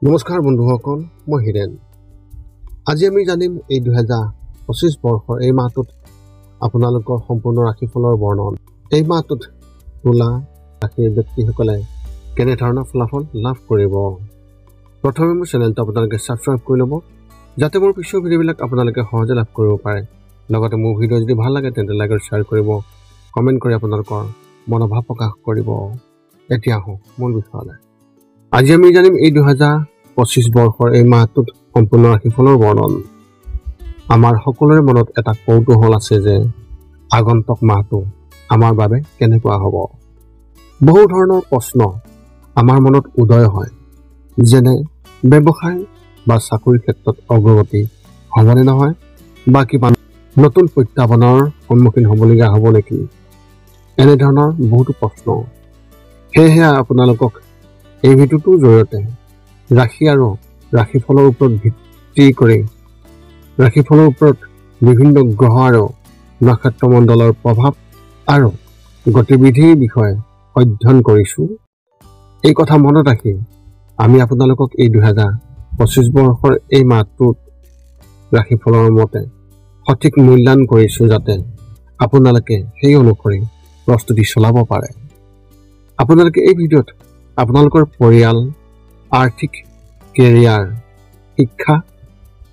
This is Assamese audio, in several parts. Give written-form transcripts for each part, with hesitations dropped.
নমস্কাৰ বন্ধুসকল, মই হিৰেন। আজি আমি জানিম এই 2025 বৰ্ষৰ এই মাহটোত আপোনালোকৰ সম্পূৰ্ণ ৰাশিফলৰ বৰ্ণন। এই মাহটোত তুলা ৰাশিৰ ব্যক্তিসকলে কেনেধৰণৰ ফলাফল লাভ কৰিব। প্ৰথমে মোৰ চেনেলটো আপোনালোকে ছাবস্ক্ৰাইব কৰি ল'ব, যাতে মোৰ পিছৰ ভিডিঅ'বিলাক আপোনালোকে সহজে লাভ কৰিব পাৰে। লগতে মোৰ ভিডিঅ' যদি ভাল লাগে তেন্তে লাইক আৰু শ্বেয়াৰ কৰিব, কমেণ্ট কৰি আপোনালোকৰ মনোভাৱ প্ৰকাশ কৰিব। এতিয়া আহোঁ মূল বিষয়লৈ। আজি আমি জানিম এই 2025 বৰ্ষৰ এই মাহটোত সম্পূৰ্ণ ৰাশিফলৰ বৰ্ণন। আমাৰ সকলোৰে মনত এটা কৌতূহল আছে যে আগন্তুক মাহটো আমাৰ বাবে কেনেকুৱা হ'ব। বহু ধৰণৰ প্ৰশ্ন আমাৰ মনত উদয় হয়, যেনে ব্যৱসায় বা চাকৰিৰ ক্ষেত্ৰত অগ্ৰগতি হ'বনে নহয়, বা কিবা নতুন প্ৰত্যাহ্বানৰ সন্মুখীন হ'বলগীয়া হ'ব নেকি, এনেধৰণৰ বহুতো প্ৰশ্ন। সেয়েহে আপোনালোকক এই ভিডিঅ'টোৰ জৰিয়তে ৰাশি আৰু ৰাশিফলৰ ওপৰত ভিত্তি কৰি ৰাশিফলৰ ওপৰত বিভিন্ন গ্ৰহ আৰু নক্ষত্ৰমণ্ডলৰ প্ৰভাৱ আৰু গতিবিধিৰ বিষয়ে অধ্যয়ন কৰিছোঁ। এই কথা মনত ৰাখি আমি আপোনালোকক এই 2025 বৰ্ষৰ এই মাহটোত ৰাশিফলৰ মতে সঠিক মূল্যায়ন কৰিছোঁ, যাতে আপোনালোকে সেই অনুসৰি প্ৰস্তুতি চলাব পাৰে। আপোনালোকে এই ভিডিঅ'ত আপোনালোকৰ পৰিয়াল, আৰ্থিক, কেৰিয়াৰ, শিক্ষা,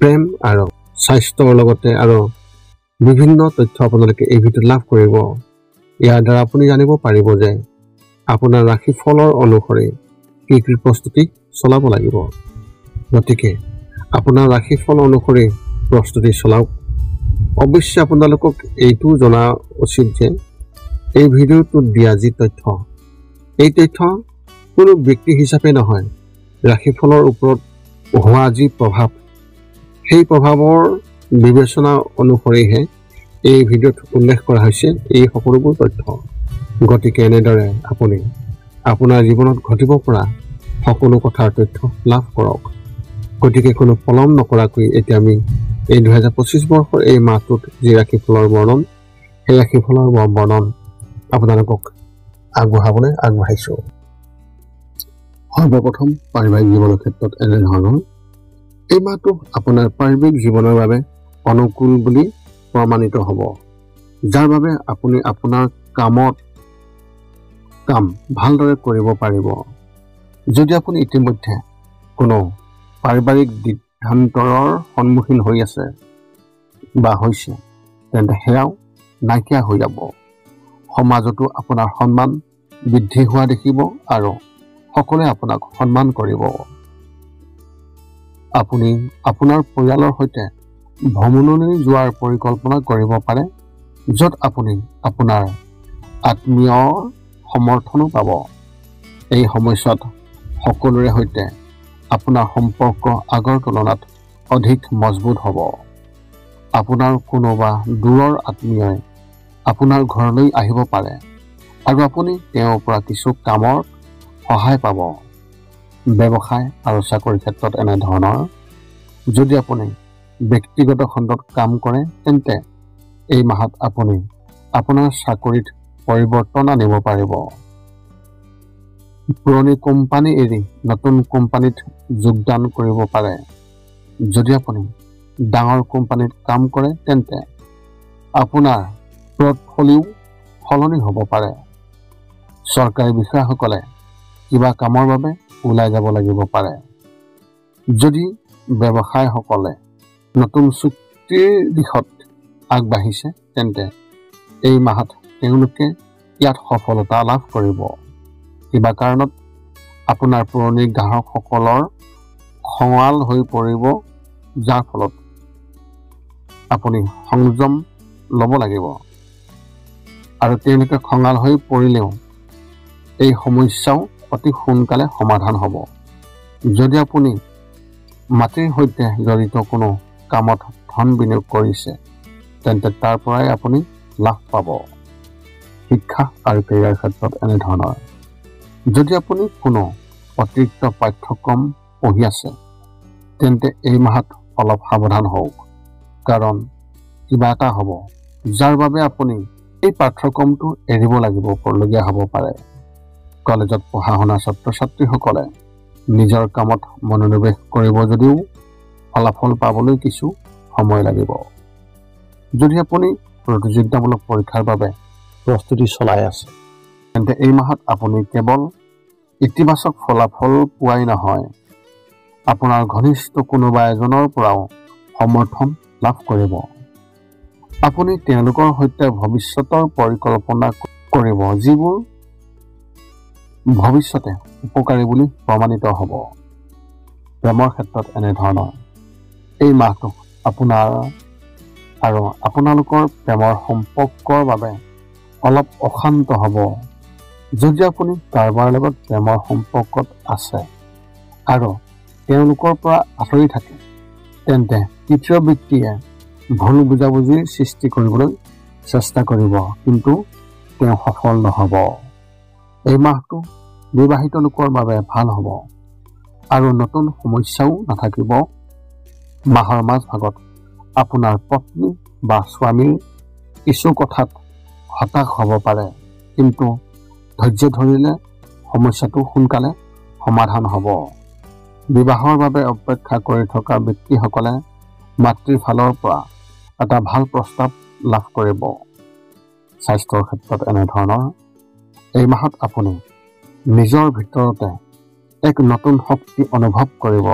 প্ৰেম আৰু স্বাস্থ্যৰ লগতে আৰু বিভিন্ন তথ্য আপোনালোকে এই ভিডিঅ'ত লাভ কৰিব। ইয়াৰ দ্বাৰা আপুনি জানিব পাৰিব যে আপোনাৰ ৰাশিফলৰ অনুসৰি কি কি প্ৰস্তুতি চলাব লাগিব। গতিকে আপোনাৰ ৰাশিফল অনুসৰি প্ৰস্তুতি চলাওক। অৱশ্যে আপোনালোকক এইটো জনা উচিত যে এই ভিডিঅ'টোত দিয়া যি তথ্য, এই তথ্য কোনো ব্যক্তি হিচাপে নহয়, ৰাশিফলৰ ওপৰত হোৱা যি প্ৰভাৱ, সেই প্ৰভাৱৰ বিবেচনা অনুসৰিহে এই ভিডিঅ'ত উল্লেখ কৰা হৈছে এই সকলোবোৰ তথ্য। গতিকে এনেদৰে আপুনি আপোনাৰ জীৱনত ঘটিব পৰা সকলো কথাৰ তথ্য লাভ কৰক। গতিকে কোনো পলম নকৰাকৈ এতিয়া আমি এই 2025 বৰ্ষৰ এই মাহটোত যি ৰাশিফলৰ বৰ্ণন, সেই ৰাশিফলৰ বৰ্ণন আপোনালোকক আগবঢ়াবলৈ আগবাঢ়িছোঁ। সৰ্বপ্ৰথম পাৰিবাৰিক জীৱনৰ ক্ষেত্ৰত এনেধৰণৰ এই মাহটো আপোনাৰ পাৰিবাৰিক জীৱনৰ বাবে অনুকূল বুলি প্ৰমাণিত হ'ব, যাৰ বাবে আপুনি আপোনাৰ কাম ভালদৰে কৰিব পাৰিব। যদি আপুনি ইতিমধ্যে কোনো পাৰিবাৰিক সিদ্ধান্তৰ সন্মুখীন হৈ আছে বা হৈছে, তেন্তে সেয়াও নাইকিয়া হৈ যাব। সমাজতো আপোনাৰ সন্মান বৃদ্ধি হোৱা দেখিব আৰু সকলোৱে আপোনাক সন্মান কৰিব। আপুনি আপোনাৰ পৰিয়ালৰ সৈতে ভ্ৰমণলৈ যোৱাৰ পৰিকল্পনা কৰিব পাৰে, য'ত আপুনি আপোনাৰ আত্মীয়ৰ সমৰ্থনো পাব। এই সময়ছোৱাত সকলোৰে সৈতে আপোনাৰ সম্পৰ্ক আগৰ তুলনাত অধিক মজবুত হ'ব। আপোনাৰ কোনোবা দূৰৰ আত্মীয়ই আপোনাৰ ঘৰলৈ আহিব পাৰে আৰু আপুনি তেওঁৰ পৰা কিছু কামত সহায় পাব। ব্যৱসায় আৰু চাকৰিৰ ক্ষেত্ৰত এনেধৰণৰ যদি আপুনি ব্যক্তিগত খণ্ডত কাম কৰে, তেন্তে এই মাহত আপুনি আপোনাৰ চাকৰিত পৰিৱৰ্তন আনিব পাৰিব। পুৰণি কোম্পানী এৰি নতুন কোম্পানীত যোগদান কৰিব পাৰে। যদি আপুনি ডাঙৰ কোম্পানীত কাম কৰে, তেন্তে আপোনাৰ পৰ্টফলিও সলনি হ'ব পাৰে। চৰকাৰী বিষয়াসকলে কিবা কামৰ বাবে ওলাই যাব লাগিব পাৰে। যদি ব্যৱসায়সকলে নতুন চুক্তিৰ দিশত আগবাঢ়িছে, তেন্তে এই মাহত তেওঁলোকে ইয়াত সফলতা লাভ কৰিব। কিবা কাৰণত আপোনাৰ পুৰণি গ্ৰাহকসকলৰ খঙাল হৈ পৰিব, যাৰ ফলত আপুনি সংযম ল'ব লাগিব। আৰু তেওঁলোকে খঙাল হৈ পৰিলেও এই সমস্যাও অতি সোনকালে সমাধান হ'ব। যদি আপুনি মাটিৰ সৈতে জড়িত কোনো কামত ধন বিনিয়োগ কৰিছে, তেন্তে তাৰ পৰাই আপুনি লাভ পাব। শিক্ষা আৰু কেৰিয়াৰ ক্ষেত্ৰত এনেধৰণৰ যদি আপুনি কোনো অতিৰিক্ত পাঠ্যক্ৰম পঢ়ি আছে, তেন্তে এই মাহত অলপ সাৱধান হওক, কাৰণ কিবা এটা হ'ব যাৰ বাবে আপুনি এই পাঠ্যক্ৰমটো এৰিব লগীয়া হ'ব পাৰে। কলেজত পঢ়া শুনা ছাত্ৰ ছাত্ৰীসকলে নিজৰ কামত মনোনিৱেশ কৰিব যদিও ফলাফল পাবলৈ কিছু সময় লাগিব। যদি আপুনি প্ৰতিযোগিতামূলক পৰীক্ষাৰ বাবে প্ৰস্তুতি চলাই আছে, তেন্তে এই মাহত আপুনি কেৱল ইতিবাচক ফলাফল পোৱাই নহয়, আপোনাৰ ঘনিষ্ঠ কোনোবা এজনৰ পৰাও সমৰ্থন লাভ কৰিব। আপুনি তেওঁলোকৰ সৈতে ভৱিষ্যতৰ পৰিকল্পনা কৰিব, যিবোৰ ভৱিষ্যতে উপকাৰী বুলি প্ৰমাণিত হ'ব। প্ৰেমৰ ক্ষেত্ৰত এনেধৰণৰ এই মাহটো আপোনাৰ আৰু আপোনালোকৰ প্ৰেমৰ সম্পৰ্কৰ বাবে অলপ অশান্ত হ'ব। যদি আপুনি কাৰোবাৰ লগত প্ৰেমৰ সম্পৰ্কত আছে আৰু তেওঁলোকৰ পৰা আঁতৰি থাকে, তেন্তে তৃতীয় ব্যক্তিয়ে ভুল বুজাবুজিৰ সৃষ্টি কৰিবলৈ চেষ্টা কৰিব, কিন্তু তেওঁ সফল নহ'ব। এই মাহটো বিবাহিত লোকৰ বাবে ভাল হ'ব আৰু নতুন সমস্যাও নাথাকিব। মাহৰ মাজভাগত আপোনাৰ পত্নী বা স্বামীৰ কিছু কথাত হতাশ হ'ব পাৰে, কিন্তু ধৈৰ্য ধৰিলে সমস্যাটো সোনকালে সমাধান হ'ব। বিবাহৰ বাবে অপেক্ষা কৰি থকা ব্যক্তিসকলে মাতৃৰ ফালৰ পৰা এটা ভাল প্ৰস্তাৱ লাভ কৰিব। স্বাস্থ্যৰ ক্ষেত্ৰত এনেধৰণৰ এই মাহত আপুনি নিজৰ ভিতৰতে এক নতুন শক্তি অনুভৱ কৰিব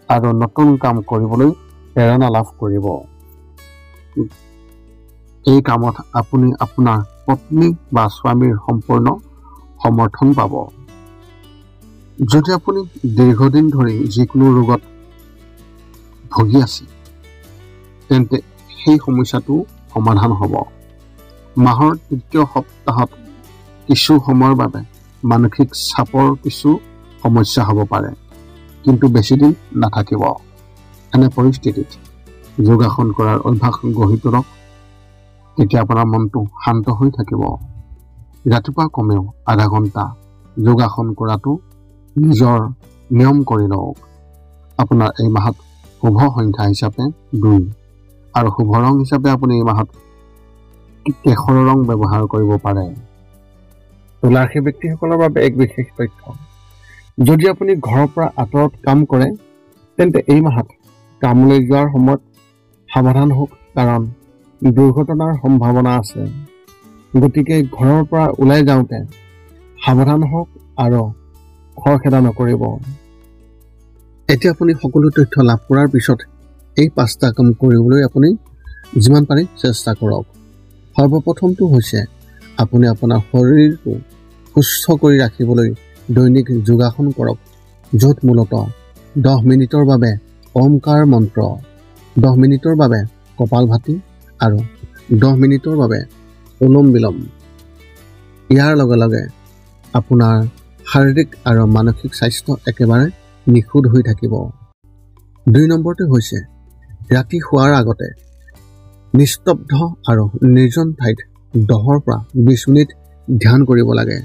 আৰু নতুন কাম কৰিবলৈ প্ৰেৰণা লাভ কৰিব। এই কামত আপুনি আপোনাৰ পত্নী বা স্বামীৰ সম্পূৰ্ণ সমৰ্থন পাব। যদি আপুনি দীৰ্ঘদিন ধৰি যিকোনো ৰোগত ভুগি আছে, তেন্তে সেই সমস্যাটো সমাধান হ'ব। মাহৰ তৃতীয় সপ্তাহত কিছু সময়ৰ বাবে মানসিক চাপৰ কিছু সমস্যা হ'ব পাৰে, কিন্তু বেছিদিন নাথাকিব। এনে পৰিস্থিতিত যোগাসন কৰাৰ অভ্যাস গঢ়ি তোলক, তেতিয়া আপোনাৰ মনটো শান্ত হৈ থাকিব। ৰাতিপুৱা কমেও আধা ঘণ্টা যোগাসন কৰাটো নিজৰ নিয়ম কৰি লওক। আপোনাৰ এই মাহত শুভ সংখ্যা হিচাপে 2 আৰু শুভ ৰং হিচাপে আপুনি এই মাহত কেশৰ ৰং ব্যৱহাৰ কৰিব পাৰে। তুলা ৰাশি ব্যক্তিসকলৰ বাবে এক বিশেষ তথ্য। যদি আপুনি ঘৰৰ পৰা আঁতৰত কাম কৰে, তেন্তে এই মাহত কামলৈ যোৱাৰ সময়ত সাৱধান হওক, কাৰণ দুৰ্ঘটনাৰ সম্ভাৱনা আছে। গতিকে ঘৰৰ পৰা ওলাই যাওঁতে সাৱধান হওক আৰু খৰখেদা নকৰিব। এতিয়া আপুনি সকলো তথ্য লাভ কৰাৰ পিছত এই 5টা কাম কৰিবলৈ আপুনি যিমান পাৰি চেষ্টা কৰক। সৰ্বপ্ৰথমটো হৈছে আপুনি আপোনাৰ শৰীৰটো সুস্থ কৰি ৰাখিবলৈ দৈনিক যোগাসন কৰক, য'ত মূলতঃ 10 মিনিটৰ বাবে ওমকাৰ মন্ত্ৰ, 10 মিনিটৰ বাবে কপালভাতি আৰু 10 মিনিটৰ বাবে অনুলোম বিলোম। ইয়াৰ লগে লগে আপোনাৰ শাৰীৰিক আৰু মানসিক স্বাস্থ্য একেবাৰে নিখুঁত হৈ থাকিব। 2 নম্বৰটো হৈছে ৰাতি শোৱাৰ আগতে নিস্তব্ধ আৰু নিৰ্জন ঠাইত 10 পৰা 20 মিনিট ধ্যান কৰিব লাগে।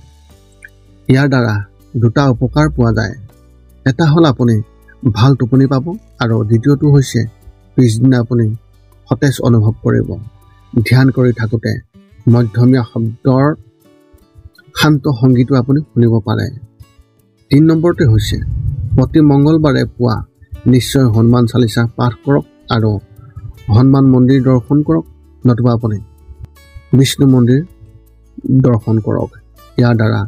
ইয়াৰ দ্বাৰা 2টা উপকাৰ পোৱা যায়। এটা হ'ল আপুনি ভাল টোপনি পাব আৰু দ্বিতীয়টো হৈছে পিছদিনা আপুনি সতেজ অনুভৱ কৰিব। ধ্যান কৰি থাকোঁতে মধ্যমীয়া শব্দৰ শান্ত সংগীতো আপুনি শুনিব পাৰে। 3 নম্বৰটো হৈছে প্ৰতি মংগলবাৰে পুৱা নিশ্চয় হনুমান চালিচা পাঠ কৰক আৰু হনুমান মন্দিৰ দৰ্শন কৰক, নতুবা আপুনি বিষ্ণু মন্দিৰ দৰ্শন কৰক। ইয়াৰ দ্বাৰা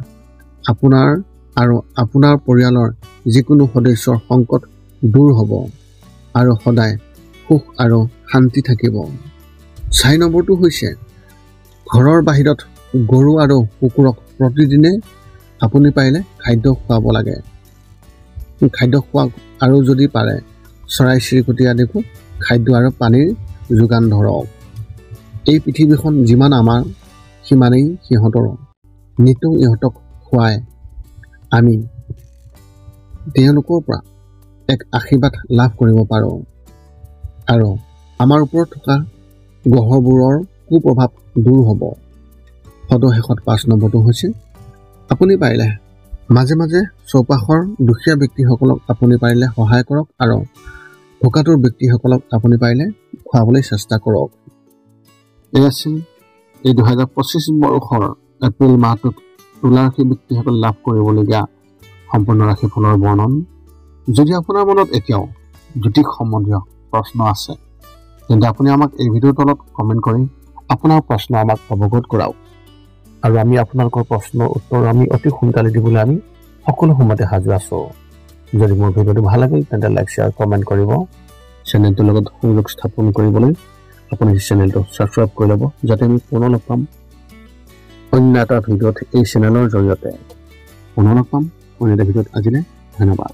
আপোনাৰ আৰু আপোনাৰ পৰিয়ালৰ যিকোনো সদস্যৰ সংকট দূৰ হ'ব আৰু সদায় সুখ আৰু শান্তি থাকিব। 4 নম্বৰটো হৈছে ঘৰৰ বাহিৰত গৰু আৰু কুকুৰক প্ৰতিদিনে আপুনি পাৰিলে খাদ্য খুৱাব লাগে। খাদ্য খোৱা আৰু যদি পাৰে চৰাই চিৰিকটি আদিকো খাদ্য আৰু পানীৰ যোগান ধৰক। এই পৃথিৱীখন যিমান আমাৰ, সিমানেই সিহঁতৰো। নিতৌ ইহঁতক খুৱাই আমি তেওঁলোকৰ পৰা এক আশীৰ্বাদ লাভ কৰিব পাৰোঁ আৰু আমাৰ ওপৰত থকা গ্ৰহবোৰৰ কুপ্ৰভাৱ দূৰ হ'ব। সদশেষত 5 নম্বৰটো হৈছে আপুনি পাৰিলে মাজে মাজে চৌপাশৰ দুখীয়া ব্যক্তিসকলক আপুনি পাৰিলে সহায় কৰক আৰু ভোকাতুৰ ব্যক্তিসকলক আপুনি পাৰিলে খুৱাবলৈ চেষ্টা কৰক। এই আছিল এই 2025 বৰ্ষৰ এপ্ৰিল মাহটোত তুলা ৰাশি ব্যক্তিসকলে লাভ কৰিবলগীয়া সম্পূৰ্ণ ৰাশিফলৰ বৰ্ণন। যদি আপোনাৰ মনত এতিয়াও জ্যোতিষ সম্বন্ধীয় প্ৰশ্ন আছে তেন্তে আপুনি আমাক এই ভিডিঅ'ৰ তলত কমেণ্ট কৰি আপোনাৰ প্ৰশ্ন আমাক অৱগত কৰাওক আৰু আমি আপোনালোকৰ প্ৰশ্নৰ উত্তৰ আমি অতি সোনকালে দিবলৈ আমি সকলো সময়তে সাজু আছোঁ। যদি মোৰ ভিডিঅ'টো ভাল লাগিল তেন্তে লাইক শ্বেয়াৰ কমেণ্ট কৰিব। চেনেলটোৰ লগত সংযোগ স্থাপন কৰিবলৈ আপুনি চেনেলটো ছাবস্ক্ৰাইব কৰি ল'ব যাতে আমি পুনৰ লগ পাম অন্য এটা ভিডিঅ'ত এই চেনেলৰ জৰিয়তে পুনৰ লগ পাম অন্য এটা ভিডিঅ'ত। আজিলৈ ধন্যবাদ।